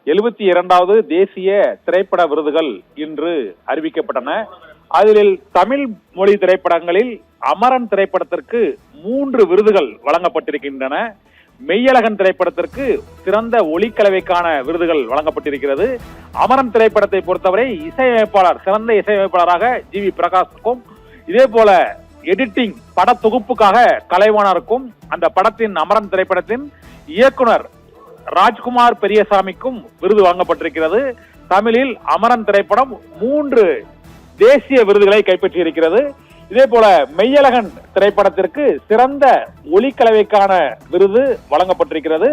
72வது தேசிய திரைப்பட விருதுகள் இன்று அறிவிக்கப்பட்டன. அதில் தமிழ் மொழி திரைப்படங்களில் அமரன் திரைப்படத்திற்கு 3 விருதுகள் வழங்கப்பட்டிருக்கின்றன. மெய்யழகன் திரைப்படத்திற்கு சிறந்த ஒளிக்கலவைக்கான விருதுகள் வழங்கப்பட்டிருக்கிறது. அமரன் திரைப்படத்தை பொறுத்தவரை இசையமைப்பாளர், சிறந்த இசையமைப்பாளராக GV பிரகாஷுக்கும், இதே போல எடிட்டிங் பட தொகுப்புக்காக கலைவாணருக்கும், அந்த படத்தின் அமரன் திரைப்படத்தின் இயக்குனர் ராஜ்குமார் பெரியசாமிக்கும் விருது வழங்கப்பட்டிருக்கிறது. தமிழில் அமரன் திரைப்படம் 3 தேசிய விருதுகளை கைப்பற்றியிருக்கிறது. இதே போல மெய்யழகன் திரைப்படத்திற்கு சிறந்த ஒளிக்கலவைக்கான விருது வழங்கப்பட்டிருக்கிறது.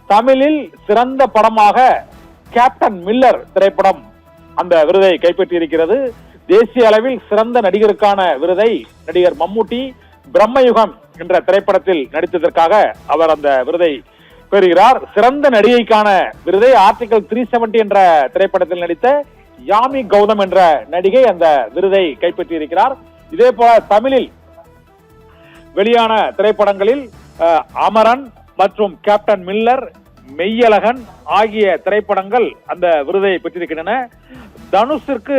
தமிழில் சிறந்த படமாக கேப்டன் மில்லர் திரைப்படம் அந்த விருதை கைப்பற்றியிருக்கிறது. தேசிய அளவில் சிறந்த நடிகருக்கான விருதை நடிகர் மம்முட்டி பிரம்மயுகம் என்ற திரைப்படத்தில் நடித்ததற்காக அவர் அந்த விருதை பெறுகிறார். சிறந்த நடிகைக்கான விருதை ஆர்டிகல் 370 என்ற திரைப்படத்தில் நடித்த யாமி கௌதம் என்ற நடிகை அந்த விருதை கைப்பற்றியிருக்கிறார். இதே போல தமிழில் வெளியான திரைப்படங்களில் அமரன் மற்றும் கேப்டன் மில்லர், மெய்யழகன் ஆகிய திரைப்படங்கள் அந்த விருதை பெற்றிருக்கின்றன. தனுஷிற்கு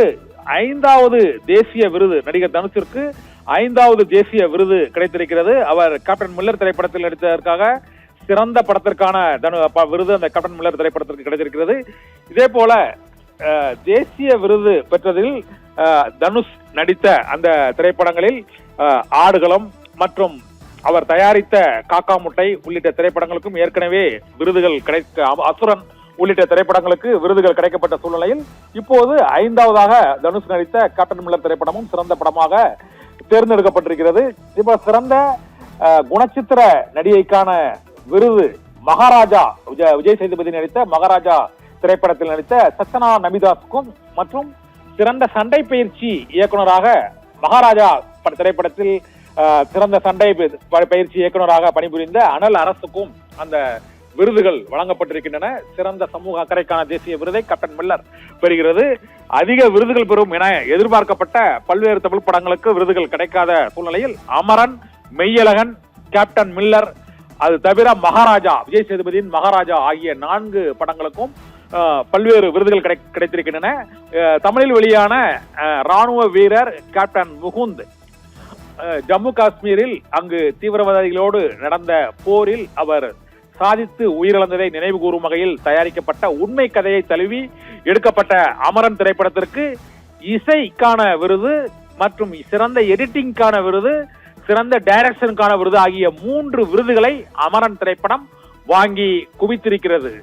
5வது தேசிய விருது, நடிகர் தனுஷிற்கு 5வது தேசிய விருது கிடைத்திருக்கிறது. அவர் கேப்டன் மில்லர் திரைப்படத்தில் நடித்ததற்காக சிறந்த படத்திற்கான விருது அந்த கேப்டன் மில்லர் திரைப்படத்திற்கு கிடைத்திருக்கிறது. இதே போல தேசிய விருது பெற்றதில் தனுஷ் நடித்த அந்த திரைப்படங்களில் ஆடுகளம் மற்றும் அவர் தயாரித்த காக்கா முட்டை உள்ளிட்ட திரைப்படங்களுக்கும் ஏற்கனவே விருதுகள் அசுரன் உள்ளிட்ட திரைப்படங்களுக்கு விருதுகள் கிடைக்கப்பட்ட சூழ்நிலையில் இப்போது 5வதாக தனுஷ் நடித்த கேப்டன் மில்லர் திரைப்படமும் சிறந்த படமாக தேர்ந்தெடுக்கப்பட்டிருக்கிறது. இப்ப சிறந்த குணச்சித்திர நடிகைக்கான விருது மகாராஜா, விஜய் சேதுபதி நடித்த மகாராஜா திரைப்படத்தில் நடித்த சச்சனா நபிதாஸுக்கும், மற்றும் சிறந்த சண்டை பயிற்சி இயக்குநராக மகாராஜா திரைப்படத்தில் சிறந்த சண்டை பயிற்சி இயக்குநராக பணிபுரிந்த அனல் அரசுக்கும் அந்த விருதுகள் வழங்கப்பட்டிருக்கின்றன. சிறந்த சமூக அக்கறைக்கான தேசிய விருதை கேப்டன் மில்லர் பெறுகிறது. அதிக விருதுகள் பெறும் என எதிர்பார்க்கப்பட்ட பல்வேறு தமிழ் படங்களுக்கு விருதுகள் கிடைக்காத சூழ்நிலையில் அமரன், மெய்யழகன், கேப்டன் மில்லர், அது தவிர மகாராஜா, விஜய் சேதுபதியின் மகாராஜா ஆகிய 4 படங்களுக்கும் பல்வேறு விருதுகள் கிடைத்திருக்கின்றன. தமிழில் வெளியான ராணுவ வீரர் கேப்டன் முகுந்த் ஜம்மு காஷ்மீரில் அங்கு தீவிரவாதிகளோடு நடந்த போரில் அவர் சாதித்து உயிரிழந்ததை நினைவு கூறும் வகையில் தயாரிக்கப்பட்ட உண்மை கதையை தழுவி எடுக்கப்பட்ட அமரன் திரைப்படத்திற்கு இசைக்கான விருது மற்றும் சிறந்த எடிட்டிங்கான விருது, சிறந்த டைரக்ஷனுக்கான விருது ஆகிய 3 விருதுகளை அமரன் திரைப்படம் வாங்கி குவித்திருக்கிறது.